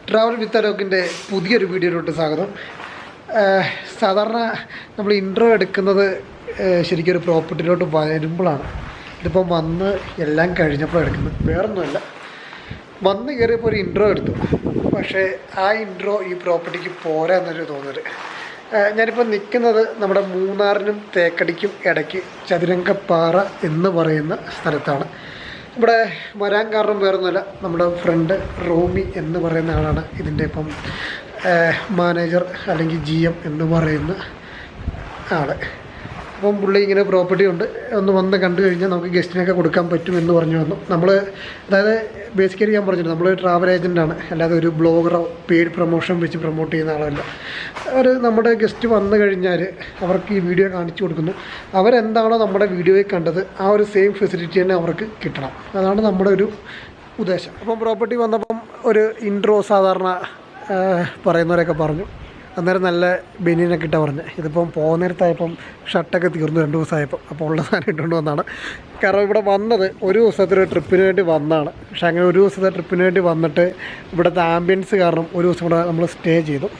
Travel with അലോക്കിൻ്റെ പുതിയൊരു വീഡിയോയിലോട്ട് സ്വാഗതം. സാധാരണ നമ്മൾ ഇൻട്രോ എടുക്കുന്നത് ശരിക്കും ഒരു പ്രോപ്പർട്ടിയിലോട്ട് വരുമ്പോഴാണ്. ഇതിപ്പം വന്ന് എല്ലാം കഴിഞ്ഞപ്പോൾ എടുക്കുന്നത്, വേറൊന്നുമല്ല. വന്ന് കയറിയപ്പോൾ ഒരു ഇൻട്രോ എടുത്തു, പക്ഷേ ആ ഇൻട്രോ ഈ പ്രോപ്പർട്ടിക്ക് പോരാ എന്നൊരു തോന്നൽ. ഞാനിപ്പോൾ നിൽക്കുന്നത് നമ്മുടെ മൂന്നാറിനും തേക്കടിക്കും ഇടയ്ക്ക് ചതുരംഗപ്പാറ എന്ന് പറയുന്ന സ്ഥലത്താണ്. ഇവിടെ വരാൻ കാരണം വേറൊന്നുമല്ല, നമ്മുടെ ഫ്രണ്ട് റോമി എന്ന് പറയുന്ന ആളാണ് ഇതിൻ്റെ ഇപ്പം മാനേജർ അല്ലെങ്കിൽ GM എന്ന് പറയുന്ന ആൾ. അപ്പം പുള്ളി ഇങ്ങനെ പ്രോപ്പർട്ടി ഉണ്ട്, ഒന്ന് വന്ന് കണ്ടു കഴിഞ്ഞാൽ നമുക്ക് ഗസ്റ്റിനൊക്കെ കൊടുക്കാൻ പറ്റുമെന്ന് പറഞ്ഞു വന്നു. നമ്മൾ അതായത് ബേസിക്കലി ഞാൻ പറഞ്ഞിട്ടുണ്ട്, നമ്മൾ ട്രാവൽ ഏജൻ്റാണ്, അല്ലാതെ ഒരു ബ്ലോഗറോ പെയ്ഡ് പ്രൊമോഷൻ വെച്ച് പ്രൊമോട്ട് ചെയ്യുന്ന ആളല്ല. നമ്മുടെ ഗസ്റ്റ് വന്നു കഴിഞ്ഞാൽ അവർക്ക് ഈ വീഡിയോ കാണിച്ചു കൊടുക്കുന്നു. അവരെന്താണോ നമ്മുടെ വീഡിയോയിൽ കണ്ടത് ആ ഒരു സെയിം ഫെസിലിറ്റി തന്നെ അവർക്ക് കിട്ടണം. അതാണ് നമ്മുടെ ഒരു ഉദ്ദേശം. അപ്പം പ്രോപ്പർട്ടി വന്നപ്പം ഒരു ഇൻട്രോ സാധാരണ പറയുന്നവരൊക്കെ പറഞ്ഞു. അന്നേരം നല്ല ബനിയനൊക്കെ ഇട്ടാണ് പറഞ്ഞത്. ഇതിപ്പം പോകുന്നേരത്തായപ്പം ഷർട്ടൊക്കെ തീർന്നു 2 ദിവസമായപ്പം. അപ്പോൾ ഉള്ള സാധനം ഇട്ടുകൊണ്ട് വന്നതാണ്. കാരണം ഇവിടെ വന്നത് ഒരു ദിവസത്തെ ട്രിപ്പിന് വേണ്ടി വന്നതാണ്. പക്ഷേ അങ്ങനെ ഒരു ദിവസത്തെ ട്രിപ്പിന് വേണ്ടി വന്നിട്ട് ഇവിടുത്തെ ആംബിയൻസ് കാരണം ഒരു ദിവസം കൂടെ നമ്മൾ സ്റ്റേ ചെയ്തു.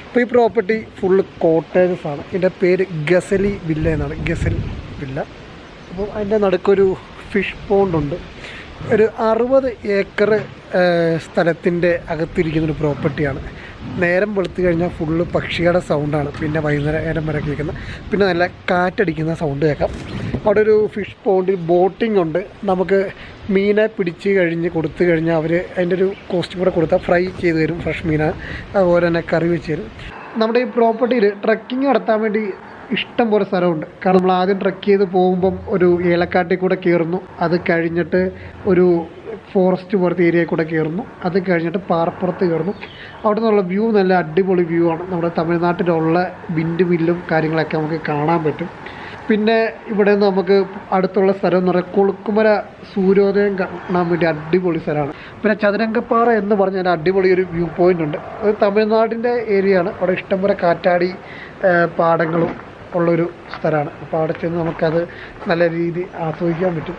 ഇപ്പോൾ ഈ പ്രോപ്പർട്ടി ഫുള്ള് കോട്ടേജസ് ആണ്. ഇതിൻ്റെ പേര് ഗസലി വില്ല എന്നാണ്, ഗസൽ വില്ല. അപ്പോൾ അതിൻ്റെ നടുക്കൊരു ഫിഷ് പോണ്ടുണ്ട്. ഒരു 60 ഏക്കർ സ്ഥലത്തിൻ്റെ അകത്തിരിക്കുന്നൊരു പ്രോപ്പർട്ടിയാണ്. നേരം വെളുത്തു കഴിഞ്ഞാൽ ഫുള്ള് പക്ഷിയുടെ സൗണ്ടാണ്. പിന്നെ വൈകുന്നേരം വരെ കേൾക്കുന്ന, പിന്നെ നല്ല കാറ്റടിക്കുന്ന സൗണ്ട് കേൾക്കാം. അവിടെ ഒരു ഫിഷ് പോണ്ടിൽ ബോട്ടിംഗ് ഉണ്ട്. നമുക്ക് മീനെ പിടിച്ച് കൊടുത്തു കഴിഞ്ഞാൽ അവർ അതിൻ്റെ ഒരു കോസ്റ്റും കൂടെ കൊടുത്താൽ ഫ്രൈ ചെയ്ത് തരും, ഫ്രഷ് മീനാണ്. അതുപോലെ തന്നെ കറി വെച്ച് തരും. നമ്മുടെ ഈ പ്രോപ്പർട്ടിയിൽ ട്രക്കിങ് നടത്താൻ വേണ്ടി ഇഷ്ടം പോലെ സ്ഥലമുണ്ട്. കാരണം നമ്മൾ ആദ്യം ട്രക്ക് ചെയ്ത് പോകുമ്പം ഒരു ഏലക്കാട്ടിൽ കൂടെ കയറുന്നു, അത് കഴിഞ്ഞിട്ട് ഒരു ഫോറസ്റ്റ് പോലത്തെ ഏരിയയിൽ കൂടെ കയറുന്നു, അത് കഴിഞ്ഞിട്ട് പാറപ്പുറത്ത് കയറുന്നു. അവിടെ നിന്നുള്ള വ്യൂ നല്ല അടിപൊളി വ്യൂ ആണ്. നമ്മുടെ തമിഴ്നാട്ടിലുള്ള വിൻഡ് മില്ലും കാര്യങ്ങളൊക്കെ നമുക്ക് കാണാൻ പറ്റും. പിന്നെ ഇവിടെ നിന്ന് നമുക്ക് അടുത്തുള്ള സ്ഥലം എന്ന് പറയുന്നത് കൊളുക്കുമല സൂര്യോദയം കാണാൻ വേണ്ടി അടിപൊളി സ്ഥലമാണ്. പിന്നെ ചതുരംഗപ്പാറ എന്ന് പറഞ്ഞാൽ അടിപൊളി ഒരു വ്യൂ പോയിൻ്റ് ഉണ്ട്. അത് തമിഴ്നാടിൻ്റെ ഏരിയയാണ്. അവിടെ ഇഷ്ടംപോലെ കാറ്റാടി പാടങ്ങളും ഉള്ളൊരു സ്ഥലമാണ്. അപ്പോൾ അവിടെ ചെന്ന് നമുക്കത് നല്ല രീതിയിൽ ആസ്വദിക്കാൻ പറ്റും.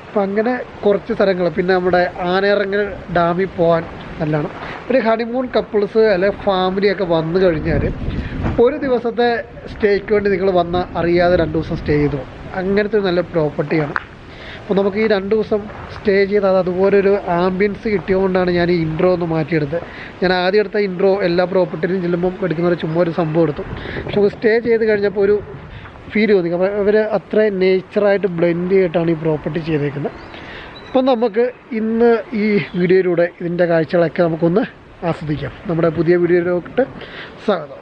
അപ്പം അങ്ങനെ കുറച്ച് സ്ഥലങ്ങൾ. പിന്നെ നമ്മുടെ ആനയിറങ്ങൽ ഡാമിൽ പോകാൻ നല്ലതാണ്. ഒരു ഹണിമൂൺ കപ്പിൾസ് അല്ലെങ്കിൽ ഫാമിലിയൊക്കെ വന്നു കഴിഞ്ഞാൽ ഒരു ദിവസത്തെ സ്റ്റേക്ക് വേണ്ടി നിങ്ങൾ വന്നാൽ അറിയാതെ 2 ദിവസം സ്റ്റേ ചെയ്തു പോകും. അങ്ങനത്തെ ഒരു നല്ല പ്രോപ്പർട്ടിയാണ്. അപ്പോൾ നമുക്ക് ഈ 2 ദിവസം സ്റ്റേ ചെയ്ത് അതുപോലൊരു ആംബിയൻസ് കിട്ടിയതുകൊണ്ടാണ് ഞാൻ ഈ ഇൻട്രോ ഒന്ന് മാറ്റിയെടുത്തത്. ഞാൻ ആദ്യം എടുത്ത ഇൻട്രോ എല്ലാ പ്രോപ്പർട്ടിയിലും ചെല്ലുമ്പം എടുക്കുന്നവർ ചുമ്മാ ഒരു സംഭവം എടുത്തു. പക്ഷെ സ്റ്റേ ചെയ്ത് കഴിഞ്ഞപ്പോൾ ഒരു ഫീൽ തോന്നി. അപ്പോൾ അവർ അത്ര നേച്ചറായിട്ട് ബ്ലെൻഡ് ചെയ്തിട്ടാണ് ഈ പ്രോപ്പർട്ടി ചെയ്തേക്കുന്നത്. അപ്പം നമുക്ക് ഇന്ന് ഈ വീഡിയോയിലൂടെ ഇതിൻ്റെ കാഴ്ചകളൊക്കെ നമുക്കൊന്ന് ആസ്വദിക്കാം. നമ്മുടെ പുതിയ വീഡിയോയിലോട്ട് സ്വാഗതം.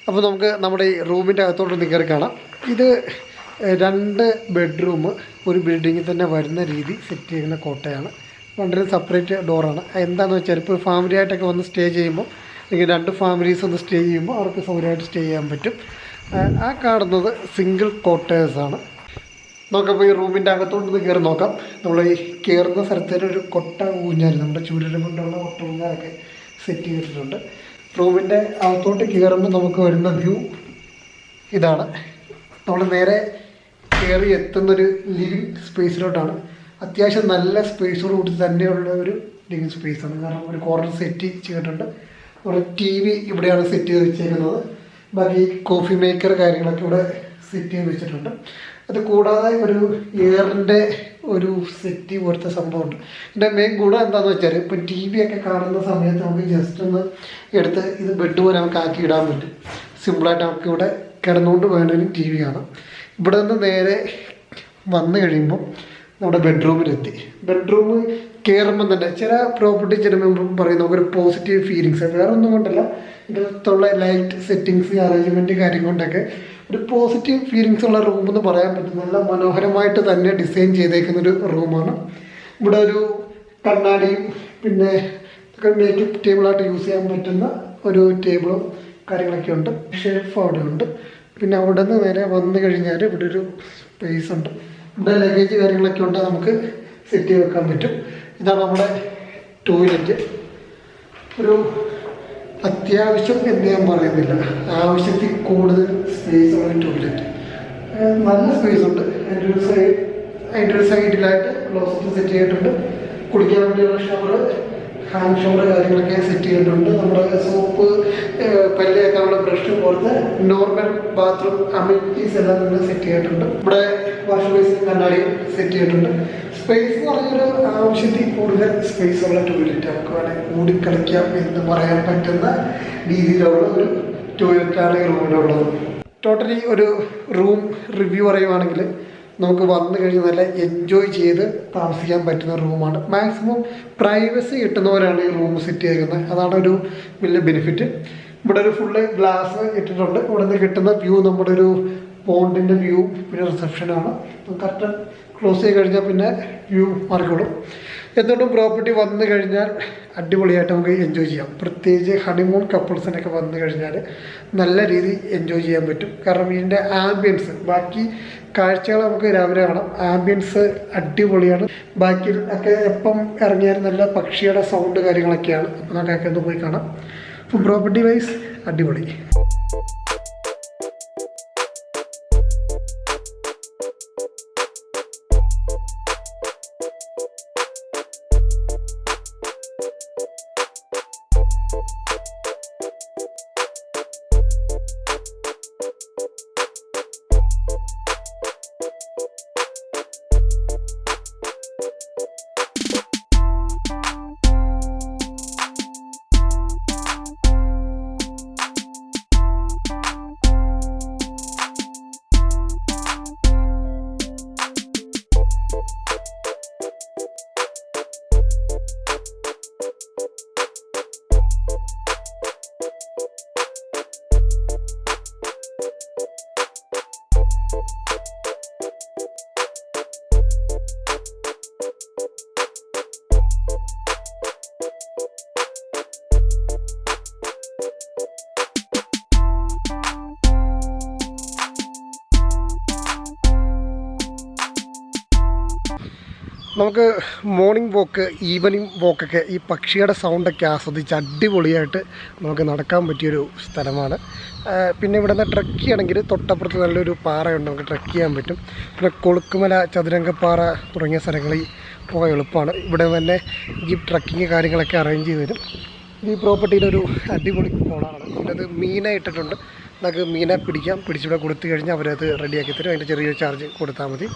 അപ്പോൾ നമുക്ക് നമ്മുടെ ഈ റൂമിൻ്റെ അകത്തോട്ടൊന്ന് കയറി കാണാം. ഇത് 2 ബെഡ്റൂം ഒരു ബിൽഡിങ്ങിൽ തന്നെ വരുന്ന രീതി സെറ്റ് ചെയ്യുന്ന കോട്ടയാണ്. വളരെ സെപ്പറേറ്റ് ഡോറാണ്. എന്താണെന്ന് വെച്ചാൽ ഇപ്പോൾ ഫാമിലി ആയിട്ടൊക്കെ വന്ന് സ്റ്റേ ചെയ്യുമ്പോൾ, അല്ലെങ്കിൽ 2 ഫാമിലീസ് ഒന്ന് സ്റ്റേ ചെയ്യുമ്പോൾ അവർക്ക് സൗകര്യമായിട്ട് സ്റ്റേ ചെയ്യാൻ പറ്റും. ആ കാണുന്നത് സിംഗിൾ കോട്ടേഴ്സാണ്. നമുക്കപ്പോൾ ഈ റൂമിൻ്റെ അകത്തോട്ടൊന്ന് കയറി നോക്കാം. നമ്മൾ ഈ കയറുന്ന സ്ഥലത്തൊരു കൊട്ട ഊഞ്ഞാൽ, നമ്മുടെ ചൂരൽ കൊണ്ടുള്ള കൊട്ട ഊഞ്ഞാലൊക്കെ സെറ്റ് ചെയ്തിട്ടുണ്ട്. റൂമിൻ്റെ അകത്തോട്ട് കയറുമ്പോൾ നമുക്ക് വരുന്ന വ്യൂ ഇതാണ്. നമ്മൾ നേരെ കയറി എത്തുന്നൊരു ലിവിങ് സ്പേസിലോട്ടാണ്. അത്യാവശ്യം നല്ല സ്പേസോട് കൂടി തന്നെയുള്ള ഒരു ലിവിങ് സ്പേസ് ആണ്. കാരണം ഒരു കോർണർ സെറ്റ് ചെയ്തിട്ടുണ്ട്. ഒരു ടി വി ഇവിടെയാണ് സെറ്റ് ചെയ്ത് വെച്ചേക്കുന്നത്. ബാക്കി കോഫി മേക്കർ കാര്യങ്ങളൊക്കെ ഇവിടെ സെറ്റ് ചെയ്ത് വെച്ചിട്ടുണ്ട്. അത് കൂടാതെ ഒരു എയറിൻ്റെ ഒരു സെറ്റ് പോലത്തെ സംഭവമുണ്ട്. ഇതിൻ്റെ മെയിൻ ഗുണം എന്താണെന്ന് വെച്ചാൽ ഇപ്പോൾ ടി വി ഒക്കെ കാണുന്ന സമയത്ത് നമുക്ക് ജസ്റ്റ് ഒന്ന് എടുത്ത് ഇത് ബെഡ് പോലെ നമുക്ക് ആക്കി ഇടാൻ പറ്റും. സിമ്പിളായിട്ട് നമുക്ക് ഇവിടെ കിടന്നുകൊണ്ട് വേണമെങ്കിലും ടി വി കാണാം. ഇവിടെ നിന്ന് നേരെ വന്നു കഴിയുമ്പോൾ നമ്മുടെ ബെഡ്റൂമിലെത്തി. ബെഡ്റൂം കയറുമ്പം തന്നെ ചില പ്രോപ്പർട്ടി ചെല്ലുമ്പോൾ പറയും നമുക്കൊരു പോസിറ്റീവ് ഫീലിങ്സ്. വേറെ ഒന്നും കൊണ്ടല്ല, ഇതിനകത്തുള്ള ലൈറ്റ് സെറ്റിങ്സ് അറേഞ്ച്മെൻറ്റ് കാര്യം കൊണ്ടൊക്കെ ഒരു പോസിറ്റീവ് ഫീലിങ്സ് ഉള്ള റൂമെന്ന് പറയാൻ പറ്റും. നല്ല മനോഹരമായിട്ട് തന്നെ ഡിസൈൻ ചെയ്തേക്കുന്നൊരു റൂമാണ്. ഇവിടെ ഒരു കണ്ണാടിയും പിന്നെ മേക്കപ്പ് ടേബിളായിട്ട് യൂസ് ചെയ്യാൻ പറ്റുന്ന ഒരു ടേബിളും കാര്യങ്ങളൊക്കെ ഉണ്ട്. ഷെൽഫ് അവിടെ ഉണ്ട്. പിന്നെ അവിടെ നിന്ന് നേരെ വന്നു കഴിഞ്ഞാൽ ഇവിടെ ഒരു സ്പേസ് ഉണ്ട്. ഇവിടെ ലഗേജ് കാര്യങ്ങളൊക്കെ ഉണ്ട്, നമുക്ക് സെറ്റ് ചെയ്ത് വെക്കാൻ പറ്റും. ഇതാണ് നമ്മുടെ ടോയ്ലറ്റ്. ഒരു അത്യാവശ്യം എന്ന് ഞാൻ പറയുന്നില്ല, ആവശ്യത്തിൽ കൂടുതൽ സ്പേസ് ഉള്ള ടോയ്ലറ്റ്. നല്ല സ്പേസ് ഉണ്ട്. അതിൻ്റെ ഒരു സൈഡിലായിട്ട് ക്ലോസറ്റ് സെറ്റ് ചെയ്തിട്ടുണ്ട്. കുളിക്കാൻ വേണ്ടിയുള്ള ഷവർ, ഹാൻഡ് ഷവർ കാര്യങ്ങളൊക്കെ സെറ്റ് ചെയ്തിട്ടുണ്ട്. നമ്മുടെ സോപ്പ്, പല്ല് തേക്കാനുള്ള ബ്രഷ് പോലത്തെ നോർമൽ ബാത്റൂം അമ്യൂണിറ്റീസ് എല്ലാം നമ്മൾ സെറ്റ് ചെയ്തിട്ടുണ്ട്. ഇവിടെ വാഷ് ബേസിൻ കണ്ണാടി സെറ്റ് ചെയ്തിട്ടുണ്ട്. സ്പേസ് എന്ന് പറഞ്ഞൊരു ആവശ്യത്തിൽ കൂടുതൽ സ്പേസ് ഉള്ള ടോയ്ലറ്റ്. നമുക്ക് വേണമെങ്കിൽ മൂടിക്കളിക്കാം എന്ന് പറയാൻ പറ്റുന്ന രീതിയിലുള്ള ഒരു ടോയ്ലറ്റാണ് ഈ റൂമിലുള്ളത്. ടോട്ടലി ഒരു റൂം റിവ്യൂ പറയുവാണെങ്കിൽ നമുക്ക് വന്നു കഴിഞ്ഞ് നല്ല എൻജോയ് ചെയ്ത് താമസിക്കാൻ പറ്റുന്ന റൂമാണ്. മാക്സിമം പ്രൈവസി കിട്ടുന്നവരാണ് ഈ റൂം സെറ്റ് ചെയ്യുന്നത്. അതാണ് ഒരു വലിയ ബെനിഫിറ്റ്. ഇവിടെ ഒരു ഫുള്ള് ഗ്ലാസ് ഇട്ടിട്ടുണ്ട്. ഇവിടെ നിന്ന് കിട്ടുന്ന വ്യൂ നമ്മുടെ ഒരു പോണ്ടിൻ്റെ വ്യൂ, പിന്നെ റിസപ്ഷനാണ്. കറക്റ്റ് ക്ലോസ് ചെയ്ത് കഴിഞ്ഞാൽ പിന്നെ വ്യൂ മാറിക്കോളും. എന്തുകൊണ്ടും പ്രോപ്പർട്ടി വന്നു കഴിഞ്ഞാൽ അടിപൊളിയായിട്ട് നമുക്ക് എൻജോയ് ചെയ്യാം. പ്രത്യേകിച്ച് ഹണിമൂൺ കപ്പിൾസിനൊക്കെ വന്നു കഴിഞ്ഞാൽ നല്ല രീതിയിൽ എൻജോയ് ചെയ്യാൻ പറ്റും. കാരണം ഇതിൻ്റെ ആംബിയൻസ്, ബാക്കി കാഴ്ചകൾ നമുക്ക് രാവിലെ കാണാം. ആംബിയൻസ് അടിപൊളിയാണ്. ബാക്കി ഒക്കെ എപ്പം ഇറങ്ങിയാലും നല്ല പക്ഷിയുടെ സൗണ്ട് കാര്യങ്ങളൊക്കെയാണ്. അപ്പോൾ നമുക്കൊക്കെ ഒന്ന് പോയി കാണാം. അപ്പോൾ പ്രോപ്പർട്ടി വൈസ് അടിപൊളി. നമുക്ക് മോർണിംഗ് വാക്ക്, ഈവനിങ് വാക്കൊക്കെ ഈ പക്ഷിയുടെ സൗണ്ടൊക്കെ ആസ്വദിച്ച് അടിപൊളിയായിട്ട് നമുക്ക് നടക്കാൻ പറ്റിയൊരു സ്ഥലമാണ്. പിന്നെ ഇവിടെ നിന്ന് ട്രക്ക് ചെയ്യണമെങ്കിൽ തൊട്ടപ്പുറത്ത് നല്ലൊരു പാറയുണ്ട്, നമുക്ക് ട്രക്ക് ചെയ്യാൻ പറ്റും. പിന്നെ കൊളുക്കുമല, ചതുരംഗപ്പാറ തുടങ്ങിയ സ്ഥലങ്ങളിൽ പോകാൻ എളുപ്പമാണ്. ഇവിടെ തന്നെ ജീപ്പ് ട്രക്കിങ് കാര്യങ്ങളൊക്കെ അറേഞ്ച് ചെയ്ത് തരും. ഈ പ്രോപ്പർട്ടിയിലൊരു അടിപൊളി കോളാണ്. ഇവിടെ അത് മീനെ ഇട്ടിട്ടുണ്ട്. നമുക്ക് മീനെ പിടിക്കാം. പിടിച്ചിവിടെ കൊടുത്തു കഴിഞ്ഞാൽ അവരത് റെഡിയാക്കി തരും. അതിൻ്റെ ചെറിയൊരു ചാർജ് കൊടുത്താൽ മതി.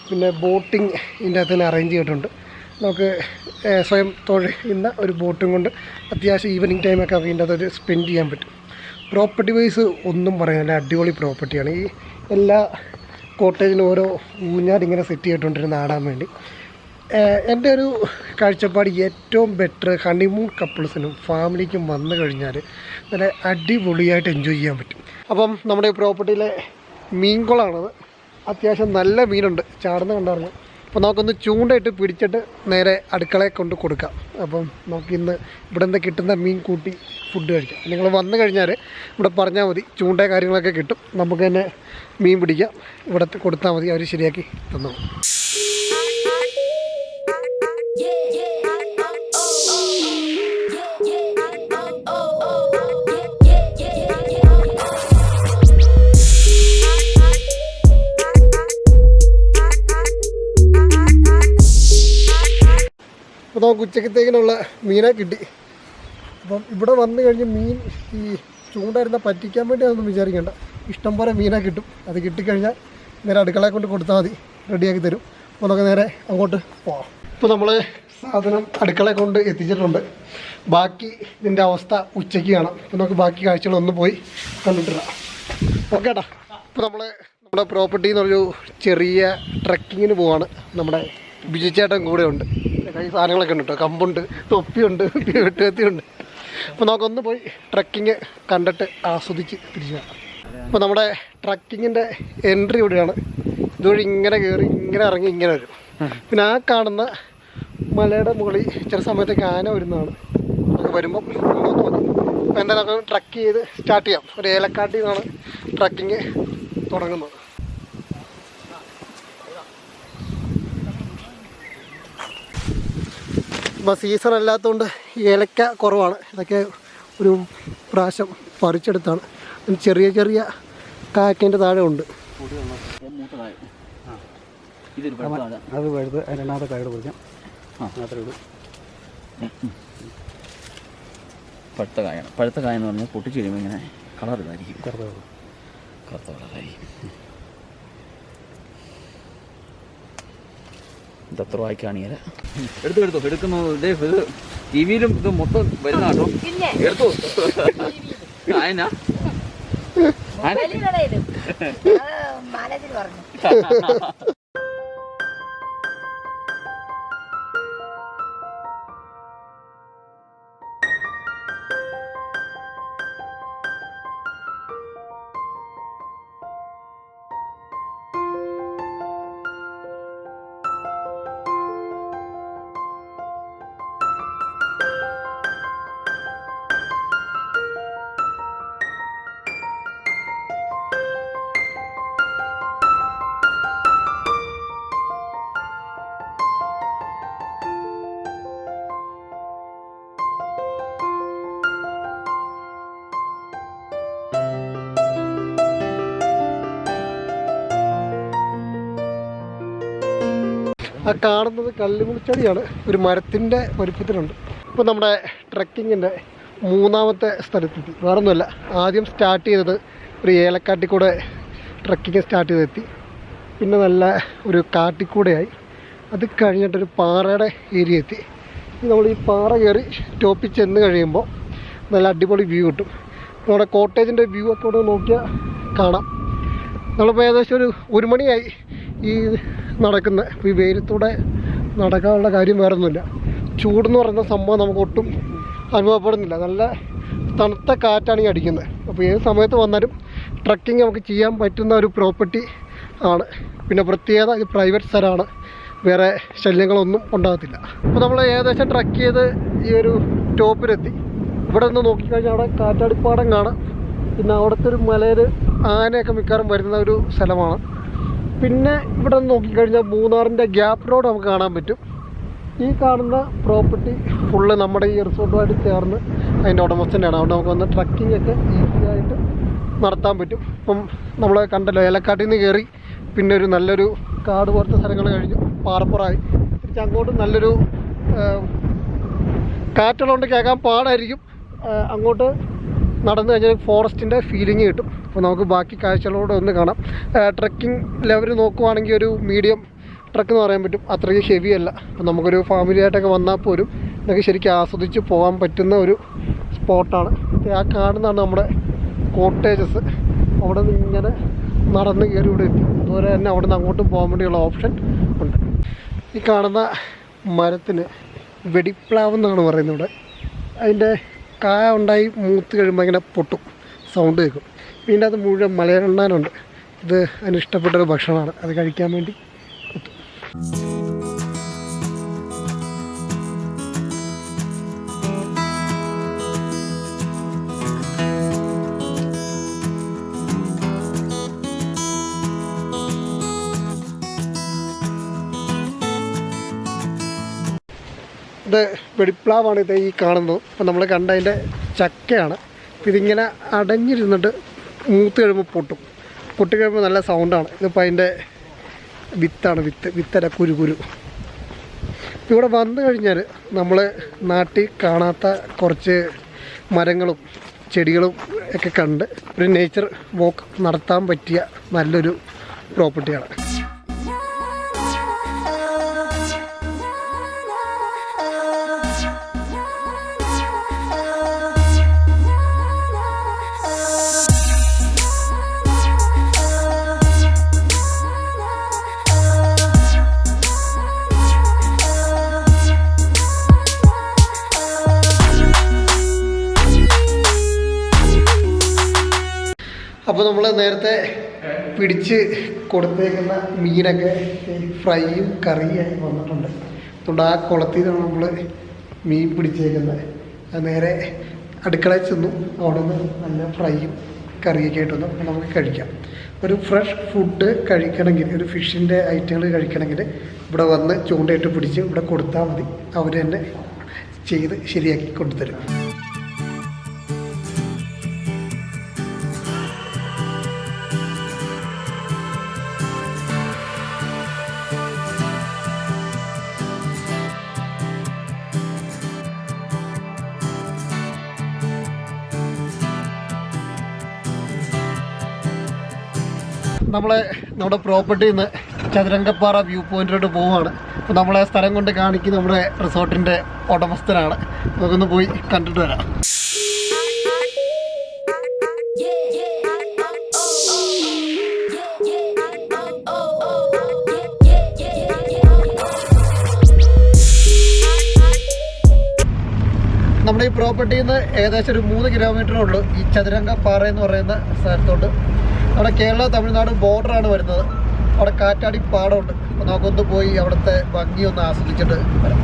പിന്നെ ബോട്ടിങ് ഇതിൻ്റെ അകത്ത് തന്നെ അറേഞ്ച് ചെയ്തിട്ടുണ്ട്. നമുക്ക് സ്വയം തൊഴിലുന്ന ഒരു ബോട്ടും കൊണ്ട് അത്യാവശ്യം ഈവനിങ് ടൈമൊക്കെ നമുക്ക് ഇതിൻ്റെ അകത്ത് സ്പെൻഡ് ചെയ്യാൻ പറ്റും. പ്രോപ്പർട്ടി വൈസ് ഒന്നും പറയാനില്ല, അടിപൊളി പ്രോപ്പർട്ടിയാണ്. ഈ എല്ലാ കോട്ടേജിനും ഓരോ ഊഞ്ഞാലിങ്ങനെ സെറ്റ് ചെയ്തിട്ടുണ്ടിരുന്ന് ആടാൻ വേണ്ടി. എൻ്റെ ഒരു കാഴ്ചപ്പാട് ഏറ്റവും ബെറ്റർ ഹണിമൂൺ കപ്പിൾസിനും ഫാമിലിക്കും വന്നു കഴിഞ്ഞാൽ നല്ല അടിപൊളിയായിട്ട് എൻജോയ് ചെയ്യാൻ പറ്റും. അപ്പം നമ്മുടെ ഈ പ്രോപ്പർട്ടിയിലെ മീൻകുളമാണത്. അത്യാവശ്യം നല്ല മീനുണ്ട്, ചാടുന്ന കണ്ടായിരുന്നു. അപ്പോൾ നമുക്കൊന്ന് ചൂണ്ടയിട്ട് പിടിച്ചിട്ട് നേരെ അടുക്കളയിൽ കൊണ്ട് കൊടുക്കാം. അപ്പം നമുക്കിന്ന് ഇവിടെ നിന്ന് കിട്ടുന്ന മീൻ കൂട്ടി ഫുഡ് കഴിക്കാം. നിങ്ങൾ വന്നു കഴിഞ്ഞാൽ ഇവിടെ പറഞ്ഞാൽ മതി, ചൂണ്ട കാര്യങ്ങളൊക്കെ കിട്ടും. നമുക്ക് തന്നെ മീൻ പിടിക്കാം, ഇവിടെ കൊടുത്താൽ മതി, അവർ ശരിയാക്കി തന്നു. അപ്പോൾ നമുക്ക് ഉച്ചക്കത്തേക്കിനുള്ള മീനെ കിട്ടി. അപ്പം ഇവിടെ വന്നു കഴിഞ്ഞ് മീൻ ഈ ചൂണ്ടായിരുന്ന പറ്റിക്കാൻ വേണ്ടി അതൊന്നും വിചാരിക്കേണ്ട, ഇഷ്ടം പോലെ മീനെ കിട്ടും. അത് കിട്ടിക്കഴിഞ്ഞാൽ നേരെ അടുക്കളയെ കൊണ്ട് കൊടുത്താൽ മതി, റെഡിയാക്കി തരും. അപ്പോൾ നമുക്ക് നേരെ അങ്ങോട്ട് പോവാം. ഇപ്പോൾ നമ്മൾ സാധനം അടുക്കളയെ കൊണ്ട് എത്തിച്ചിട്ടുണ്ട്. ബാക്കി ഇതിൻ്റെ അവസ്ഥ ഉച്ചയ്ക്ക് കാണാം. അപ്പോൾ നമുക്ക് ബാക്കി കാഴ്ചകളൊന്ന് പോയി കണ്ടിട്ടില്ല. ഓക്കെ ഏട്ടാ. ഇപ്പോൾ നമ്മുടെ പ്രോപ്പർട്ടിയിൽ നിന്നൊരു ചെറിയ ട്രക്കിങ്ങിന് പോവാണ്. നമ്മുടെ ബിജുച്ചേട്ടൻ കൂടെ ഉണ്ട്. കൈ സാധനങ്ങളൊക്കെ ഉണ്ട് കേട്ടോ, കമ്പുണ്ട്, തൊപ്പിയുണ്ട്, വെട്ടുകത്തിയുണ്ട്. അപ്പോൾ നമുക്കൊന്ന് പോയി ട്രക്കിങ് കണ്ടിട്ട് ആസ്വദിച്ച് തിരിച്ചു വരാം. അപ്പോൾ നമ്മുടെ ട്രക്കിങ്ങിൻ്റെ എൻട്രി ഇവിടെയാണ്. ഇതുവഴി ഇങ്ങനെ കയറി ഇങ്ങനെ ഇറങ്ങി ഇങ്ങനെ വരും. പിന്നെ ആ കാണുന്ന മലയുടെ മുകളിൽ ചില സമയത്തൊക്കെ ആന വരുന്നതാണ്. നമുക്ക് വരുമ്പം നോക്കാം. അപ്പോൾ എന്തായാലും നമുക്ക് ട്രക്ക് ചെയ്ത് സ്റ്റാർട്ട് ചെയ്യാം. ഒരു ഏലക്കാട്ടിൽ നിന്നാണ് ട്രക്കിങ് തുടങ്ങുന്നത്. ഇപ്പോൾ സീസൺ അല്ലാത്തതുകൊണ്ട് ഏലക്ക കുറവാണ്. ഇതൊക്കെ ഒരു പ്രാവശ്യം പറിച്ചെടുത്താണ്. ചെറിയ ചെറിയ കാക്കേൻ്റെ താഴെ ഉണ്ട്. അത് വഴുത് രണ്ടാമത്തെ കായോട് പൊടിക്കാം. അത്രേ ഉള്ളൂ. പഴുത്ത കായാണ്. പഴുത്ത കായ എന്ന് പറഞ്ഞാൽ പൊട്ടിച്ച് കഴിയുമ്പോൾ ഇങ്ങനെ കളർ ഇതായിരിക്കും, കറുത്ത കളറായിരിക്കും. ഇതത്ര വായിക്കാണിയല്ല. എടുത്തോ എടുക്കുന്നു. ഇതേ ഇത് ടി വിയിലും ഇത് മൊത്തം വരുന്ന കേട്ടോ. എടുത്തോ. ആയനാ ആ കാണുന്നത് കല്ലുമുളിച്ചെടിയാണ്. ഒരു മരത്തിൻ്റെ വലിപ്പത്തിലുണ്ട്. ഇപ്പോൾ നമ്മുടെ ട്രക്കിങ്ങിൻ്റെ മൂന്നാമത്തെ സ്ഥലത്തെത്തി. വേറൊന്നുമല്ല, ആദ്യം സ്റ്റാർട്ട് ചെയ്തത് ഒരു ഏലക്കാട്ടിക്കൂടെ ട്രക്കിങ് സ്റ്റാർട്ട് ചെയ്തെത്തി. പിന്നെ നല്ല ഒരു കാട്ടിക്കൂടെയായി. അത് കഴിഞ്ഞിട്ടൊരു പാറയുടെ ഏരിയ എത്തി. നമ്മൾ ഈ പാറ കയറി ടോപ്പിൽ ചെന്ന് കഴിയുമ്പോൾ നല്ല അടിപൊളി വ്യൂ കിട്ടും. നമ്മുടെ കോട്ടേജിൻ്റെ വ്യൂ ഒക്കെ ഇവിടെ നോക്കിയാൽ കാണാം. നമ്മളിപ്പോൾ ഏകദേശം ഒരു മണിയായി ഈ നടക്കുന്ന. ഈ വെയിലത്തൂടെ നടക്കാനുള്ള കാര്യം വേറൊന്നുമില്ല. ചൂടെന്ന് പറയുന്ന സംഭവം നമുക്ക് ഒട്ടും അനുഭവപ്പെടുന്നില്ല. നല്ല തണുത്ത കാറ്റാണ് ഈ അടിക്കുന്നത്. അപ്പോൾ ഏത് സമയത്ത് വന്നാലും ട്രക്കിങ് നമുക്ക് ചെയ്യാൻ പറ്റുന്ന ഒരു പ്രോപ്പർട്ടി ആണ്. പിന്നെ പ്രത്യേകത ഇത് പ്രൈവറ്റ് സ്ഥലമാണ്, വേറെ ശല്യങ്ങളൊന്നും ഉണ്ടാകത്തില്ല. അപ്പോൾ നമ്മൾ ഏകദേശം ട്രക്ക് ചെയ്ത് ഈ ഒരു ടോപ്പിലെത്തി. ഇവിടെ നിന്ന് നോക്കിക്കഴിഞ്ഞാൽ അവിടെ കാറ്റാടിപ്പാടം കാണാം. പിന്നെ അവിടുത്തെ ഒരു മലയിൽ ആനയൊക്കെ മിക്കവാറും വരുന്ന ഒരു സ്ഥലമാണ്. പിന്നെ ഇവിടെ നിന്ന് നോക്കിക്കഴിഞ്ഞാൽ മൂന്നാറിൻ്റെ ഗ്യാപ്പ് റോഡ് നമുക്ക് കാണാൻ പറ്റും. ഈ കാണുന്ന പ്രോപ്പർട്ടി ഫുള്ള് നമ്മുടെ ഈ റിസോർട്ടുമായിട്ട് ചേർന്ന് അതിൻ്റെ ഉടമസ്ഥൻ്റെയാണ്. അവിടെ നമുക്ക് വന്ന് ട്രക്കിംഗ് ഒക്കെ ഈസി ആയിട്ട് നടത്താൻ പറ്റും. ഇപ്പം നമ്മൾ കണ്ടല്ലോ, ഏലക്കാട്ടിൽ നിന്ന് കയറി പിന്നെ ഒരു നല്ലൊരു കാട് പോലത്തെ സ്ഥലങ്ങൾ കഴിഞ്ഞു പാറപ്പുറമായി തിരിച്ച് അങ്ങോട്ട് നല്ലൊരു കാറ്റുള്ളതുകൊണ്ട് കേൾക്കാൻ പാടായിരിക്കും. അങ്ങോട്ട് നടന്നു കഴിഞ്ഞാൽ ഫോറസ്റ്റിൻ്റെ ഫീലിംഗ് കിട്ടും. അപ്പോൾ നമുക്ക് ബാക്കി കാഴ്ചകളോടെ ഒന്ന് കാണാം. ട്രക്കിംഗ് ലെവൽ നോക്കുവാണെങ്കിൽ ഒരു മീഡിയം ട്രക്ക് എന്ന് പറയാൻ പറ്റും, അത്രയ്ക്ക് ഹെവി അല്ല. അപ്പോൾ നമുക്കൊരു ഫാമിലി ആയിട്ടൊക്കെ വന്നാൽ പോലും ഇതൊക്കെ ശരിക്കും ആസ്വദിച്ച് പോകാൻ പറ്റുന്ന ഒരു സ്പോട്ടാണ്. ആ കാണുന്നതാണ് നമ്മുടെ കോട്ടേജസ്. അവിടെ നിന്ന് ഇങ്ങനെ നടന്ന് കയറി ഇവിടെ എത്തി. അതുപോലെ തന്നെ അവിടെ നിന്ന് അങ്ങോട്ടും പോകാൻ വേണ്ടിയുള്ള ഓപ്ഷൻ ഉണ്ട്. ഈ കാണുന്ന മരത്തിന് വെടിപ്ലാവ് എന്നാണ് പറയുന്നത് ഇവിടെ. അതിൻ്റെ കായ ഉണ്ടായി മൂത്ത് കഴിയുമ്പോൾ ഇങ്ങനെ പൊട്ടും, സൗണ്ട് കേൾക്കും. ഇതിൻ്റെ അത് മുഴുവൻ മലയണ്ണാനുണ്ട്. ഇത് അതിന് ഇഷ്ടപ്പെട്ടൊരു ഭക്ഷണമാണ്. അത് കഴിക്കാൻ വേണ്ടി എത്തും. ഇത് വെടിപ്ലാവാണ് ഇത് ഈ കാണുന്നത്. അപ്പോൾ നമ്മൾ കണ്ട അതിൻ്റെ ചക്കയാണ്. അപ്പോൾ ഇതിങ്ങനെ അടഞ്ഞിരുന്നിട്ട് മൂത്ത് കഴിയുമ്പോൾ പൊട്ടി കഴിയുമ്പോൾ നല്ല സൗണ്ടാണ്. ഇതിപ്പോൾ അതിൻ്റെ വിത്താണ്, വിത്തര കുരു. ഇവിടെ വന്നു കഴിഞ്ഞാൽ നമ്മൾ നാട്ടിൽ കാണാത്ത കുറച്ച് മരങ്ങളും ചെടികളും ഒക്കെ കണ്ട് ഒരു നേച്ചർ വാക്ക് നടത്താൻ പറ്റിയ നല്ലൊരു പ്രോപ്പർട്ടിയാണ്. അപ്പോൾ നമ്മൾ നേരത്തെ പിടിച്ച് കൊടുത്തേക്കുന്ന മീനൊക്കെ ഫ്രൈയും കറിയായി വന്നിട്ടുണ്ട്. അതുകൊണ്ട് ആ കുളത്തിൽ നിന്നാണ് നമ്മൾ മീൻ പിടിച്ചേക്കുന്നത്. അത് നേരെ അടുക്കളയിൽ ചെന്നു അവിടെ നിന്ന് നല്ല ഫ്രൈയും കറിയൊക്കെ ആയിട്ട് വന്നു നമുക്ക് കഴിക്കാം. ഒരു ഫ്രഷ് ഫുഡ് കഴിക്കണമെങ്കിൽ, ഒരു ഫിഷിൻ്റെ ഐറ്റങ്ങൾ കഴിക്കണമെങ്കിൽ ഇവിടെ വന്ന് ചൂണ്ടയിട്ട് പിടിച്ച് ഇവിടെ കൊടുത്താൽ മതി. അവർ തന്നെ ചെയ്ത് ശരിയാക്കി കൊണ്ടുതരും. നമ്മുടെ പ്രോപ്പർട്ടിയിൽ നിന്ന് ചതുരംഗപ്പാറ വ്യൂ പോയിന്റിലോട്ട് പോവുകയാണ്. അപ്പോൾ നമ്മളെ സ്ഥലം കൊണ്ട് കാണിക്കുന്ന നമ്മുടെ റിസോർട്ടിൻ്റെ ഉടമസ്ഥനാണ്. നമുക്കൊന്ന് പോയി കണ്ടിട്ട് വരാം. നമ്മുടെ ഈ പ്രോപ്പർട്ടിയിൽ നിന്ന് ഏകദേശം ഒരു 3 കിലോമീറ്ററേ ഉള്ളൂ ഈ ചതുരംഗപ്പാറ എന്ന് പറയുന്ന സ്ഥലത്തോട്ട്. അവിടെ കേരള തമിഴ്നാട് ബോർഡറാണ് വരുന്നത്. അവിടെ കാറ്റാടി പാടമുണ്ട്. അപ്പോൾ നമുക്കൊന്ന് പോയി അവിടുത്തെ ഭംഗിയൊന്ന് ആസ്വദിച്ചിട്ട് വരാം.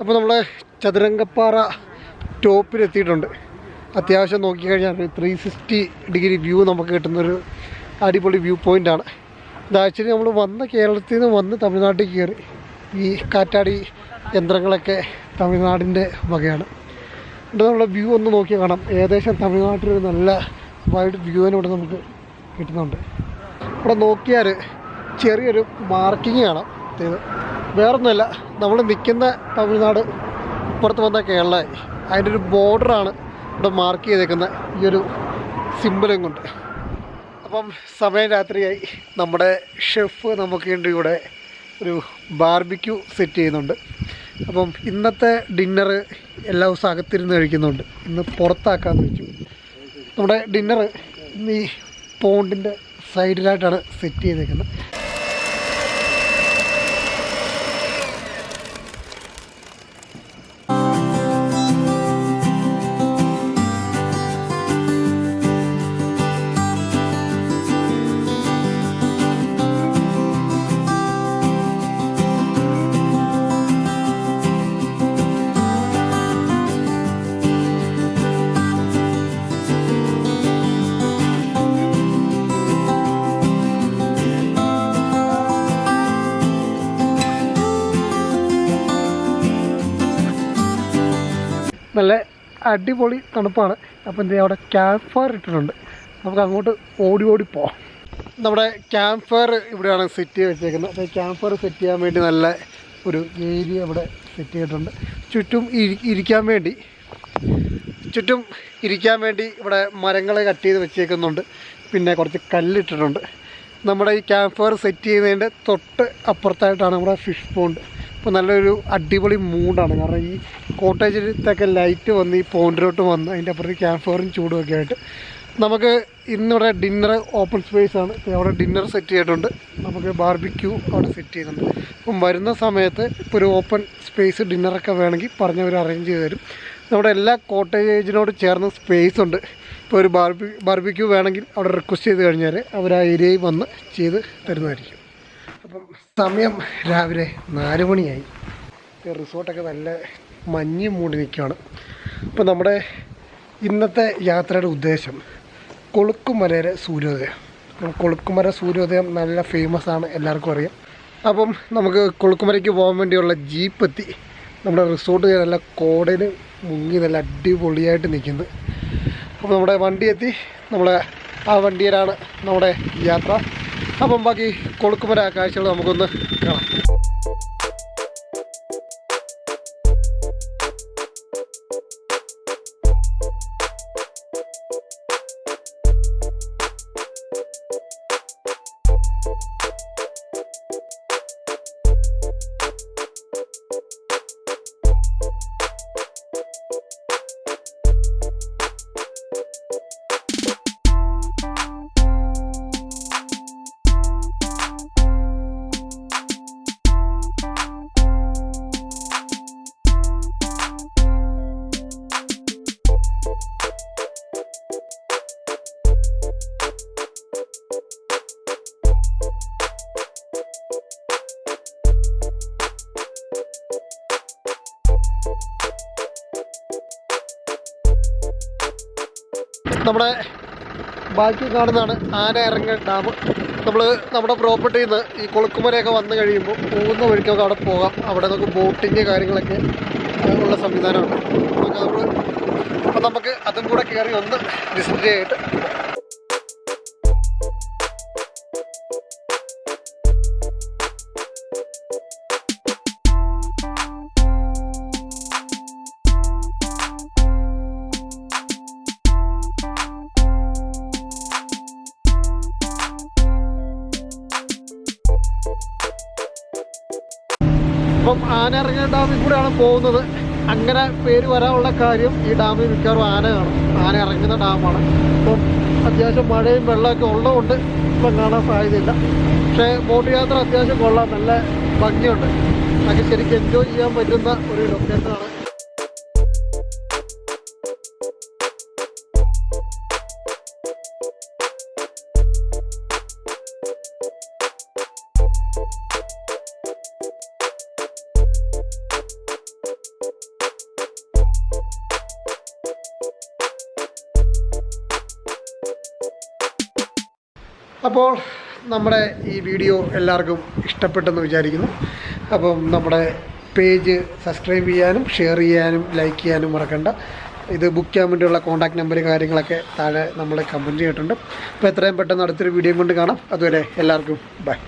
അപ്പോൾ നമ്മൾ ചതുരംഗപ്പാറ ടോപ്പിലെത്തിയിട്ടുണ്ട്. അത്യാവശ്യം നോക്കിക്കഴിഞ്ഞാൽ 360 ഡിഗ്രി വ്യൂ നമുക്ക് കിട്ടുന്നൊരു അടിപൊളി വ്യൂ പോയിൻ്റാണ്. ഇത് ആക്ച്വലി നമ്മൾ കേരളത്തിൽ നിന്ന് വന്ന് തമിഴ്നാട്ടിൽ കയറി. ഈ കാറ്റാടി യന്ത്രങ്ങളൊക്കെ തമിഴ്നാടിൻ്റെ വകയാണ്. ഇവിടെ നമ്മളെ വ്യൂ ഒന്ന് നോക്കിയാൽ കാണാം. ഏകദേശം തമിഴ്നാട്ടിലൊരു നല്ല വൈഡ് വ്യൂവിനൂടെ നമുക്ക് കിട്ടുന്നുണ്ട്. ഇവിടെ നോക്കിയാൽ ചെറിയൊരു മാർക്കിങ് കാണാം. വേറൊന്നുമല്ല, നമ്മൾ നിൽക്കുന്ന തമിഴ്നാട്, ഇപ്പുറത്ത് വന്ന കേരളമായി. അതിൻ്റെ ഒരു ബോർഡറാണ് ഇവിടെ മാർക്ക് ചെയ്തേക്കുന്ന ഈ ഒരു സിമ്പിളും കൊണ്ട്. അപ്പം സമയം രാത്രിയായി. നമ്മുടെ ഷെഫ് നമുക്ക് വേണ്ടി ഇവിടെ ഒരു ബാർബിക്യൂ സെറ്റ് ചെയ്യുന്നുണ്ട്. അപ്പം ഇന്നത്തെ ഡിന്നർ എല്ലാ ദിവസവും അകത്തിരുന്ന് കഴിക്കുന്നുണ്ട്. ഇന്ന് പുറത്താക്കാമെന്ന് വെച്ചു. നമ്മുടെ ഡിന്നർ ഇന്ന് ഈ പോണ്ടിൻ്റെ സൈഡിലായിട്ടാണ് സെറ്റ് ചെയ്തേക്കുന്നത്. നല്ല അടിപൊളി തണുപ്പാണ്. അപ്പം എന്താ അവിടെ ക്യാമ്പ് ഫയർ ഇട്ടിട്ടുണ്ട്. നമുക്ക് അങ്ങോട്ട് ഓടി പോവാം. നമ്മുടെ ക്യാമ്പ് ഫയർ ഇവിടെയാണ് സെറ്റ് ചെയ്ത് വെച്ചേക്കുന്നത്. അപ്പോൾ ക്യാമ്പ് ഫയർ സെറ്റ് ചെയ്യാൻ വേണ്ടി നല്ല ഒരു ഏരിയ ഇവിടെ സെറ്റ് ചെയ്തിട്ടുണ്ട്. ചുറ്റും ഇരിക്കാൻ വേണ്ടി ഇവിടെ മരങ്ങൾ കട്ട് ചെയ്ത് വെച്ചേക്കുന്നുണ്ട്. പിന്നെ കുറച്ച് കല്ലിട്ടിട്ടുണ്ട്. നമ്മുടെ ഈ ക്യാമ്പ് ഫയർ സെറ്റ് ചെയ്യുന്നതിൻ്റെ തൊട്ട് അപ്പുറത്തായിട്ടാണ് നമ്മുടെ ഫിഷ് പോണ്ട്. അപ്പോൾ നല്ലൊരു അടിപൊളി മൂഡാണ്. കാരണം ഈ കോട്ടേജിലത്തൊക്കെ ലൈറ്റ് വന്ന് ഈ പോണ്ടിലോട്ട് വന്ന് അതിൻ്റെ അപ്പുറത്ത് ക്യാമ്പ് ഫയറും ചൂടുമൊക്കെ ആയിട്ട് നമുക്ക് ഇന്നിവിടെ ഡിന്നർ ഓപ്പൺ സ്പേസ് ആണ്. അവിടെ ഡിന്നർ സെറ്റ് ചെയ്തിട്ടുണ്ട്. നമുക്ക് ബാർബിക്യൂ അവിടെ സെറ്റ് ചെയ്യുന്നുണ്ട്. അപ്പം വരുന്ന സമയത്ത് ഇപ്പോൾ ഒരു ഓപ്പൺ സ്പേസ് ഡിന്നറൊക്കെ വേണമെങ്കിൽ പറഞ്ഞവർ അറേഞ്ച് ചെയ്ത് തരും. നമ്മുടെ എല്ലാ കോട്ടേജിനോട് ചേർന്ന് സ്പേസ് ഉണ്ട്. ഇപ്പോൾ ഒരു ബാർബിക്യൂ വേണമെങ്കിൽ അവിടെ റിക്വസ്റ്റ് ചെയ്ത് കഴിഞ്ഞാൽ അവർ ആ ഏരിയയിൽ വന്ന് ചെയ്ത് തരുന്നതായിരിക്കും. അപ്പം സമയം രാവിലെ 4 മണിയായി. റിസോർട്ടൊക്കെ നല്ല മഞ്ഞ് മൂടി നിൽക്കുകയാണ്. അപ്പോൾ നമ്മുടെ ഇന്നത്തെ യാത്രയുടെ ഉദ്ദേശം കൊളുക്കുമലയിലെ സൂര്യോദയം. കൊളുക്കുമല സൂര്യോദയം നല്ല ഫേമസ് ആണ്, എല്ലാവർക്കും അറിയാം. അപ്പം നമുക്ക് കൊളുക്കുമലയ്ക്ക് പോകാൻ വേണ്ടിയുള്ള ജീപ്പ് എത്തി. നമ്മുടെ റിസോർട്ട് നല്ല കോടയിൽ മുങ്ങി നല്ല അടിപൊളിയായിട്ട് നിൽക്കുന്നത്. അപ്പോൾ നമ്മുടെ വണ്ടി എത്തി. നമ്മൾ ആ വണ്ടിയിലാണ് നമ്മുടെ യാത്ര. അപ്പം ബാക്കി കൊളുക്കുമല കാഴ്ചകൾ നമുക്കൊന്ന് കാണാം. നമ്മുടെ ബാക്കി കാണുന്നതാണ് ആന ഇറങ്ങൽ ഡാം. നമ്മുടെ പ്രോപ്പർട്ടിയിൽ നിന്ന് ഈ കൊളുക്കുമലയൊക്കെ വന്നു കഴിയുമ്പോൾ പോകുന്ന വഴിക്കൊക്കെ അവിടെ പോകാം. അവിടെ നമുക്ക് ബോട്ടിങ് കാര്യങ്ങളൊക്കെ ഉള്ള സംവിധാനമുണ്ട്. അപ്പം നമുക്ക് അതും കൂടെ കയറി ഒന്ന് വിസിറ്റ് ചെയ്തിട്ട് ഇപ്പം ആന ഇറങ്ങിയ ഡാമിൽ കൂടെയാണ് പോകുന്നത്. അങ്ങനെ പേര് വരാനുള്ള കാര്യം ഈ ഡാമിൽ മിക്കവാറും ആന കാണും. ആന ഇറങ്ങുന്ന ഡാമാണ്. ഇപ്പം അത്യാവശ്യം മഴയും വെള്ളമൊക്കെ ഉള്ളതുകൊണ്ട് ഇപ്പം കാണാൻ സാധ്യതയില്ല. പക്ഷേ ബോട്ട് യാത്ര അത്യാവശ്യം കൊള്ളാം, നല്ല ഭംഗിയുണ്ട്. അതൊക്കെ ശരിക്കും എൻജോയ് ചെയ്യാൻ പറ്റുന്ന ഒരു ലൊക്കേഷനാണ്. അപ്പോൾ നമ്മുടെ ഈ വീഡിയോ എല്ലാവർക്കും ഇഷ്ടപ്പെട്ടെന്ന് വിചാരിക്കുന്നു. അപ്പം നമ്മുടെ പേജ് സബ്സ്ക്രൈബ് ചെയ്യാനും ഷെയർ ചെയ്യാനും ലൈക്ക് ചെയ്യാനും മറക്കണ്ട. ഇത് ബുക്ക് ചെയ്യാൻ വേണ്ടിയുള്ള കോൺടാക്ട് നമ്പർ കാര്യങ്ങളൊക്കെ താഴെ നമ്മൾ കമൻറ്റ് ചെയ്തിട്ടുണ്ട്. അപ്പോൾ എത്രയും പെട്ടെന്ന് അടുത്തൊരു വീഡിയോ കൊണ്ട് കാണാം. അതുവരെ എല്ലാവർക്കും ബൈ.